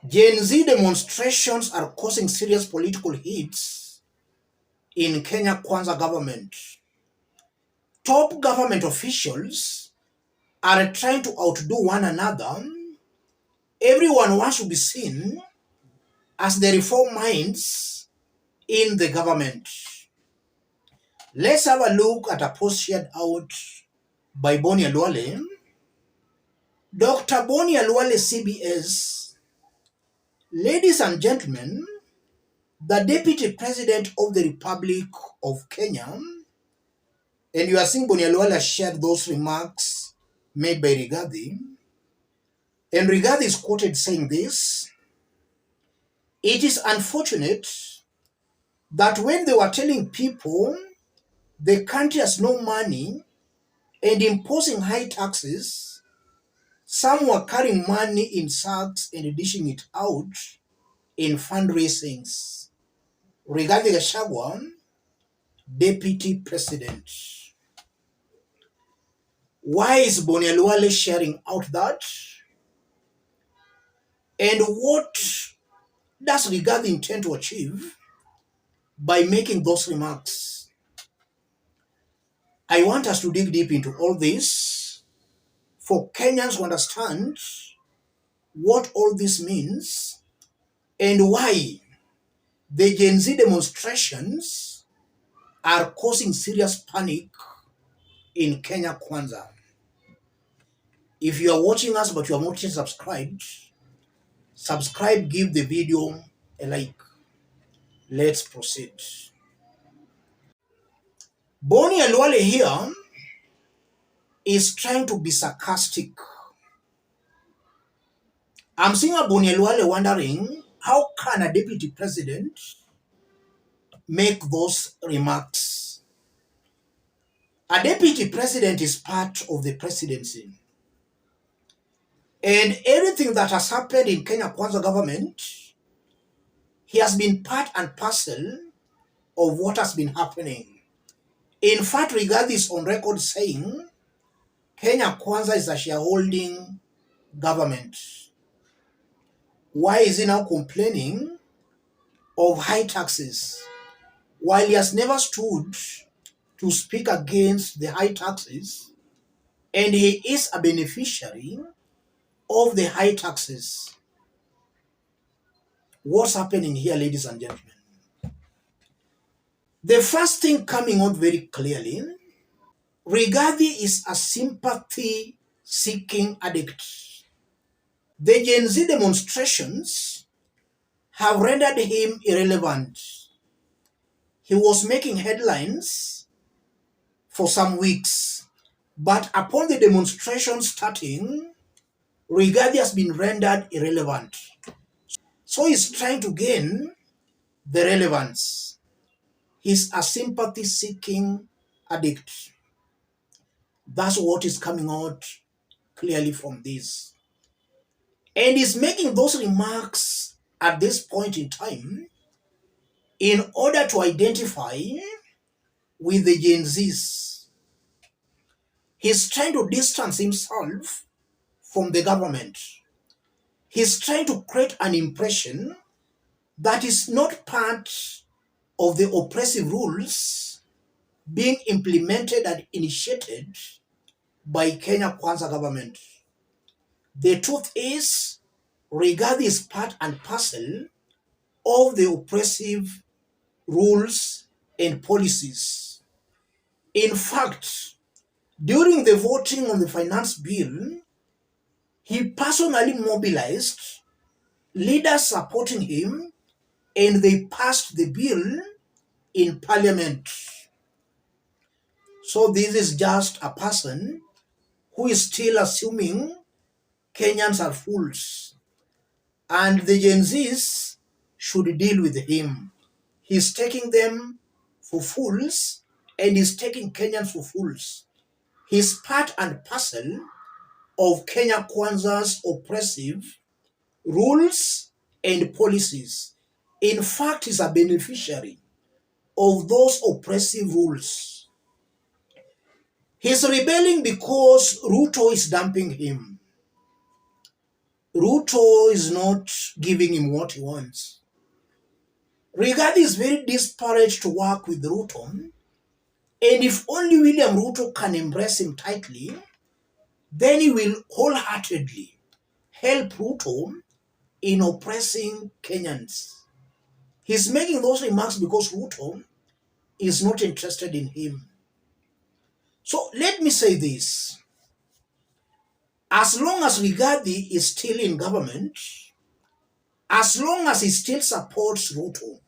Gen Z demonstrations are causing serious political hits in Kenya Kwanza government. Top government officials are trying to outdo one another. Everyone wants to be seen as the reform minds in the government. Let's have a look at a post shared out by Boni Alwale. Dr. Boni Alwale, CBS. Ladies and gentlemen, the Deputy President of the Republic of Kenya, and you are seeing Boni Alwale shared those remarks made by Rigathi, and Rigathi is quoted saying this: "It is unfortunate that when they were telling people the country has no money and imposing high taxes, some were carrying money in sacks and dishing it out in fundraisings." Rigathi Gachagua, Deputy President. Why is Boni Alwale sharing out that? And what does Rigathi intend to achieve by making those remarks? I want us to dig deep into all this for Kenyans to understand what all this means and why the Gen Z demonstrations are causing serious panic in Kenya Kwanza. If you are watching us but you have not yet subscribed, subscribe, give the video a like. Let's proceed. Boni Alwale here is trying to be sarcastic. I'm seeing a Boni Alwale wondering, how can a deputy president make those remarks? A deputy president is part of the presidency. And everything that has happened in Kenya Kwanza government, he has been part and parcel of what has been happening. In fact, Rigathi is on record saying Kenya Kwanza is a shareholding government. Why is he now complaining of high taxes while he has never stood to speak against the high taxes and he is a beneficiary of the high taxes? What's happening here, ladies and gentlemen? The first thing coming out very clearly, Rigathi is a sympathy-seeking addict. The Gen Z demonstrations have rendered him irrelevant. He was making headlines for some weeks, but upon the demonstration starting, Rigathi has been rendered irrelevant. So he's trying to gain the relevance. He's a sympathy-seeking addict. That's what is coming out clearly from this. And he's making those remarks at this point in time in order to identify with the Gen Zs. He's trying to distance himself from the government. He's trying to create an impression that is not part of the oppressive rules being implemented and initiated by Kenya Kwanza government. The truth is, Rigathi is part and parcel of the oppressive rules and policies. In fact, during the voting on the finance bill, he personally mobilized leaders supporting him and they passed the bill in parliament. So this is just a person who is still assuming Kenyans are fools and the Gen Zs should deal with him. He's taking them for fools and he's taking Kenyans for fools. He's part and parcel of Kenya Kwanza's oppressive rules and policies. In fact, he's a beneficiary of those oppressive rules. He's rebelling because Ruto is dumping him. Ruto is not giving him what he wants. Rigathi is very desperate to work with Ruto, and if only William Ruto can embrace him tightly, then he will wholeheartedly help Ruto in oppressing Kenyans. He's making those remarks because Ruto is not interested in him. So let me say this. As long as Rigathi is still in government, as long as he still supports Ruto,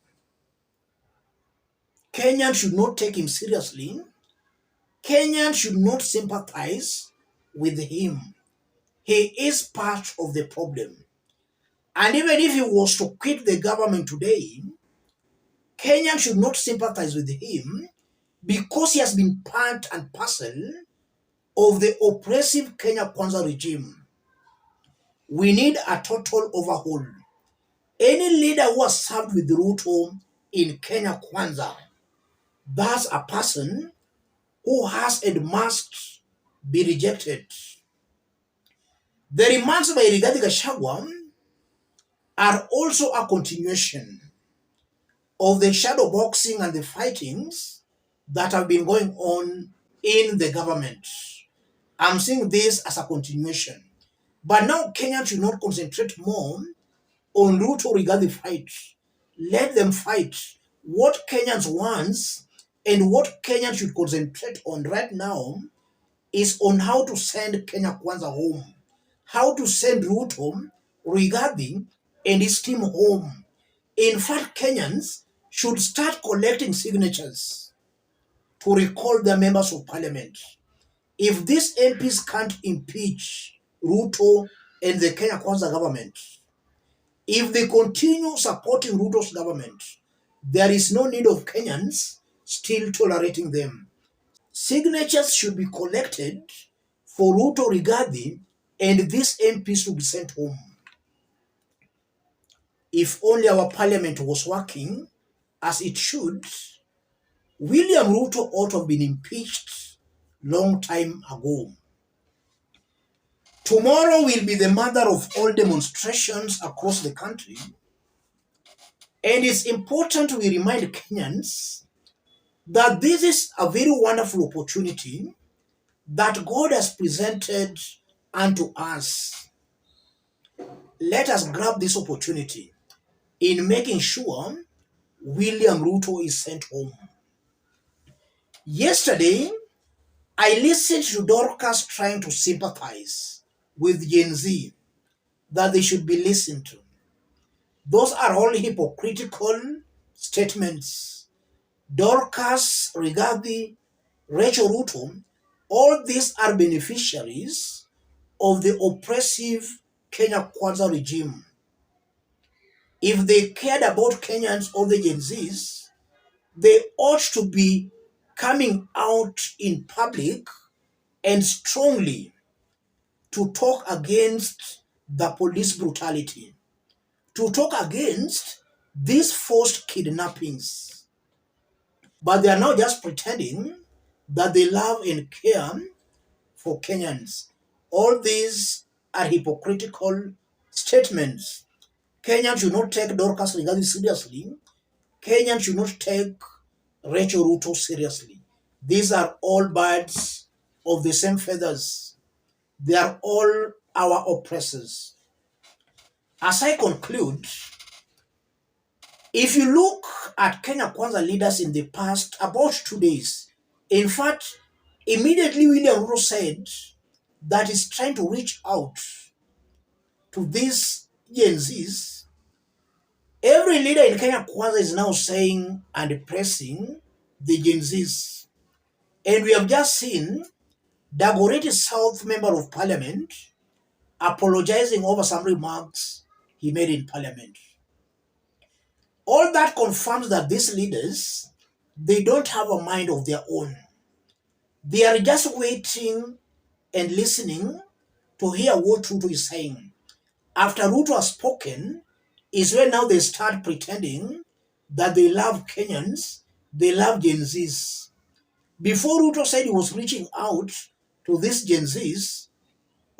Kenyans should not take him seriously. Kenyans should not sympathize with him. He is part of the problem. And even if he was to quit the government today, Kenyans should not sympathize with him because he has been part and parcel of the oppressive Kenya Kwanza regime. We need a total overhaul. Any leader who has served with Ruto in Kenya Kwanza, that's a person who has and must be rejected. The remarks by Rigathi Gachagua are also a continuation of the shadow boxing and the fightings that have been going on in the government. I'm seeing this as a continuation. But now Kenya should not concentrate more on Ruto Rigathi fight. Let them fight. What Kenyans want and what Kenyans should concentrate on right now is on how to send Kenya Kwanza home, how to send Ruto, Rigathi, and his team home. In fact, Kenyans should start collecting signatures to recall their members of parliament. If these MPs can't impeach Ruto and the Kenya Kwanza government, if they continue supporting Ruto's government, there is no need of Kenyans still tolerating them. Signatures should be collected for Ruto Rigathi and these MPs to be sent home. If only our parliament was working as it should, William Ruto ought to have been impeached long time ago. Tomorrow will be the mother of all demonstrations across the country, and it's important we remind Kenyans that this is a very wonderful opportunity that God has presented unto us. Let us grab this opportunity in making sure William Ruto is sent home. Yesterday, I listened to Dorcas trying to sympathize with Gen Z, that they should be listened to. Those are all hypocritical statements. Dorcas, Rigathi, Rachel Ruto, all these are beneficiaries of the oppressive Kenya Kwanza regime. If they cared about Kenyans or the Gen Zs, they ought to be coming out in public and strongly to talk against the police brutality, to talk against these forced kidnappings. But they are now just pretending that they love and care for Kenyans. All these are hypocritical statements. Kenyans should not take Dorcas Rigathi seriously. Kenyans should not take Rachel Ruto seriously. These are all birds of the same feathers. They are all our oppressors. As I conclude, if you look at Kenya Kwanza leaders in the past, about 2 days, in fact, immediately William Ruto said that he's trying to reach out to these Gen Zs. Every leader in Kenya Kwanza is now saying and pressing the Gen Zs. And we have just seen Dagoretti South Member of Parliament apologizing over some remarks he made in Parliament. All that confirms that these leaders, they don't have a mind of their own. They are just waiting and listening to hear what Ruto is saying. After Ruto has spoken, is when now they start pretending that they love Kenyans, they love Gen Zs. Before Ruto said he was reaching out to these Gen Zs,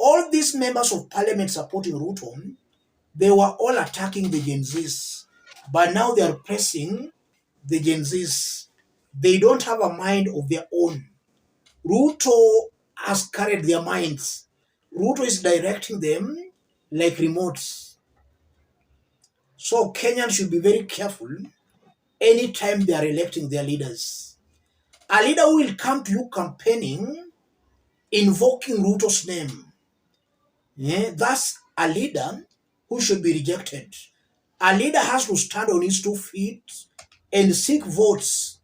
All these members of parliament supporting Ruto, they were all attacking the Gen Zs, but now they are pressing the Gen Zs. They don't have a mind of their own. Ruto has carried their minds. Ruto is directing them like remotes. So Kenyans should be very careful anytime they are electing their leaders. A leader who will come to you campaigning, invoking Ruto's name, that's a leader who should be rejected. A leader has to stand on his 2 feet and seek votes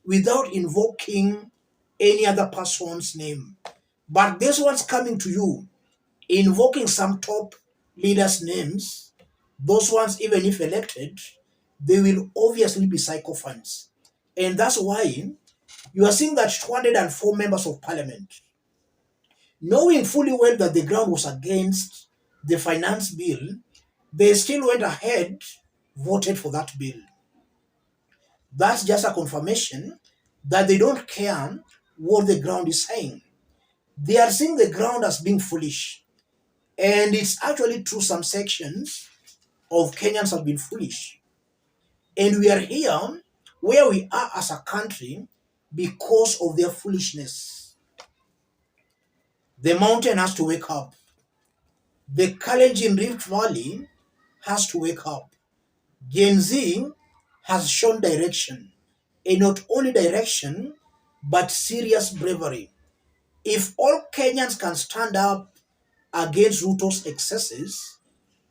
without invoking any other person's name. But this one's coming to you, invoking some top leaders' names. Those ones, even if elected, they will obviously be sycophants. And that's why you are seeing that 204 members of parliament, knowing fully well that the ground was against the finance bill, they still went ahead, voted for that bill. That's just a confirmation that they don't care what the ground is saying. They are seeing the ground as being foolish. And it's actually true, some sections of Kenyans have been foolish. And we are here where we are as a country because of their foolishness. The mountain has to wake up. The Kalenjin Rift Valley has to wake up. Gen Z has shown direction, and not only direction, but serious bravery. If all Kenyans can stand up against Ruto's excesses,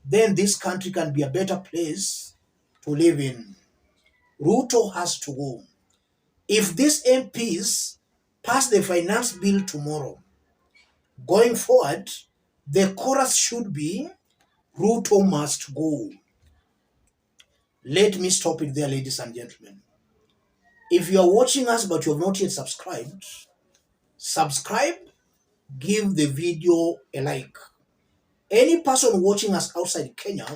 then this country can be a better place to live in. Ruto has to go. If these MPs pass the finance bill tomorrow, going forward, the chorus should be Ruto must go. Let me stop it there, ladies and gentlemen. If you are watching us but you have not yet subscribed, subscribe, give the video a like. Any person watching us outside Kenya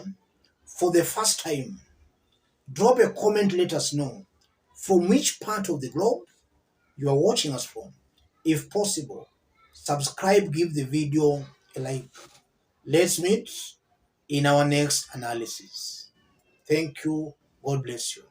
for the first time, drop a comment, let us know from which part of the globe you are watching us from. If possible, subscribe, give the video a like. Let's meet in our next analysis. Thank you. God bless you.